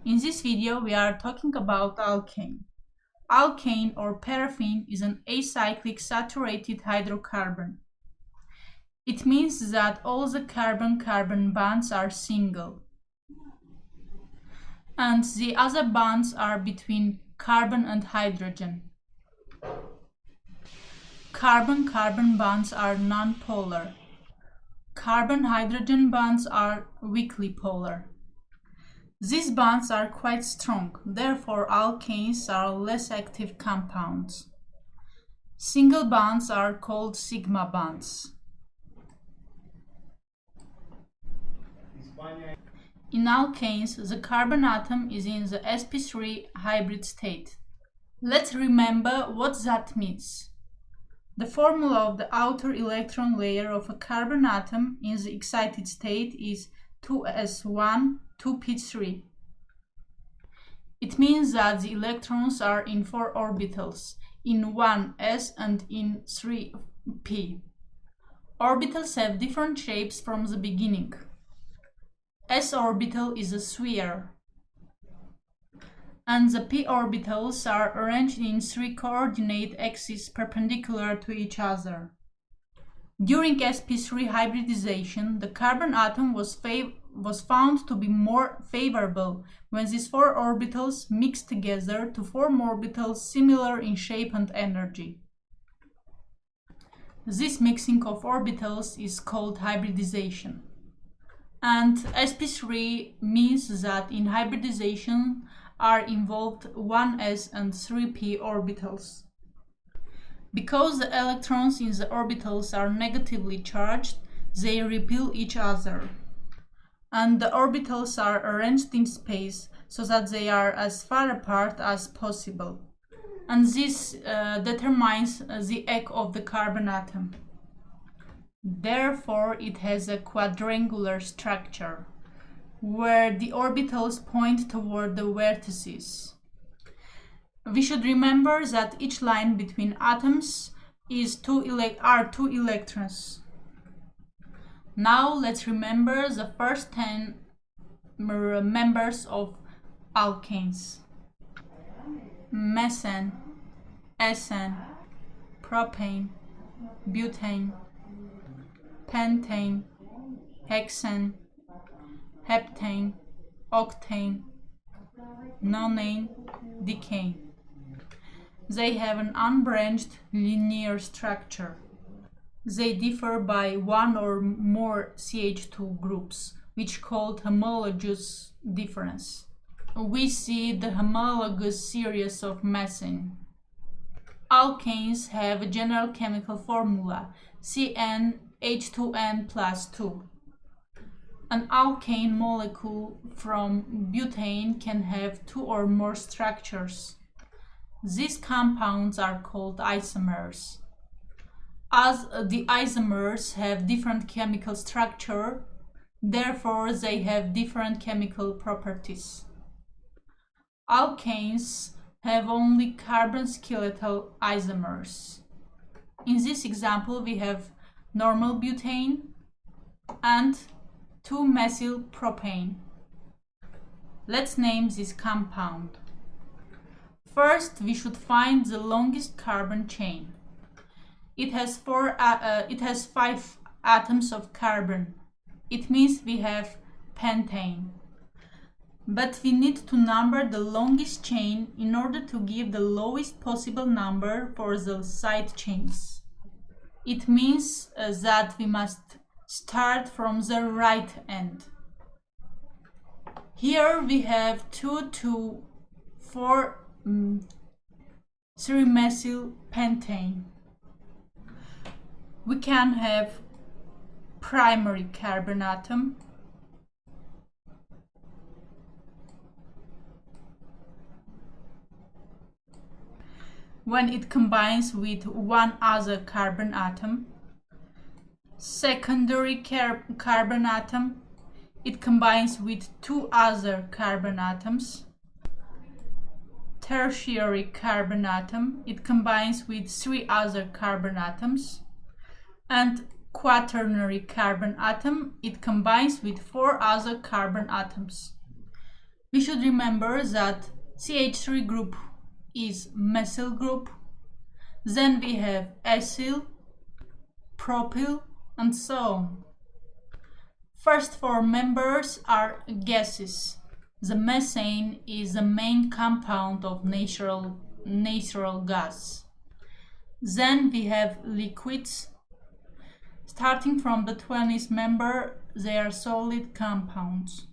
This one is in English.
In this video we are talking about alkane. Alkane or paraffin is an acyclic saturated hydrocarbon. It means that all the carbon-carbon bonds are single, and the other bonds are between carbon and hydrogen. Carbon-carbon bonds are nonpolar. Carbon-hydrogen bonds are weakly polar. These bonds are quite strong, therefore alkanes are less active compounds. Single bonds are called sigma bonds. In alkanes, the carbon atom is in the sp3 hybrid state. Let's remember what that means. The formula of the outer electron layer of a carbon atom in the excited state is 2s1, 2p3. It means that the electrons are in 4 orbitals, in 1s and in 3p. Orbitals have different shapes from the beginning. S orbital is a sphere, and the p orbitals are arranged in 3 coordinate axes perpendicular to each other. During sp3 hybridization, the carbon atom was found to be more favorable when these 4 orbitals mixed together to form orbitals similar in shape and energy. This mixing of orbitals is called hybridization. And sp3 means that in hybridization are involved 1s and 3p orbitals. Because the electrons in the orbitals are negatively charged, they repel each other. And the orbitals are arranged in space so that they are as far apart as possible. And this determines the egg of the carbon atom. Therefore, it has a quadrangular structure, where the orbitals point toward the vertices. We should remember that each line between atoms is two electrons. Now let's remember the first 10 members of alkanes: methane, ethane, propane, butane, pentane, hexane, heptane, octane, nonane, decane. They have an unbranched linear structure. They differ by one or more CH2 groups, which called homologous difference. We see the homologous series of methane. Alkanes have a general chemical formula, CnH2n plus 2. An alkane molecule from butane can have 2 or more structures. These compounds are called isomers. As the isomers have different chemical structure, therefore they have different chemical properties. Alkanes have only carbon skeletal isomers. In this example, we have normal butane and 2-methyl propane. Let's name this compound. First, we should find the longest carbon chain. It has 5 atoms of carbon. It means we have pentane. But we need to number the longest chain in order to give the lowest possible number for the side chains. It means that we must start from the right end. Here we have 2 to 4 3-methyl pentane. We can have primary carbon atom, when it combines with one other carbon atom. Secondary carbon atom, it combines with 2 other carbon atoms. Tertiary carbon atom, it combines with 3 other carbon atoms. And quaternary carbon atom, it combines with 4 other carbon atoms. We should remember that CH3 group is methyl group. Then we have acyl, propyl, and so on. First four members are gases. The methane is the main compound of natural gas. Then we have liquids. Starting from the 20th member, they are solid compounds.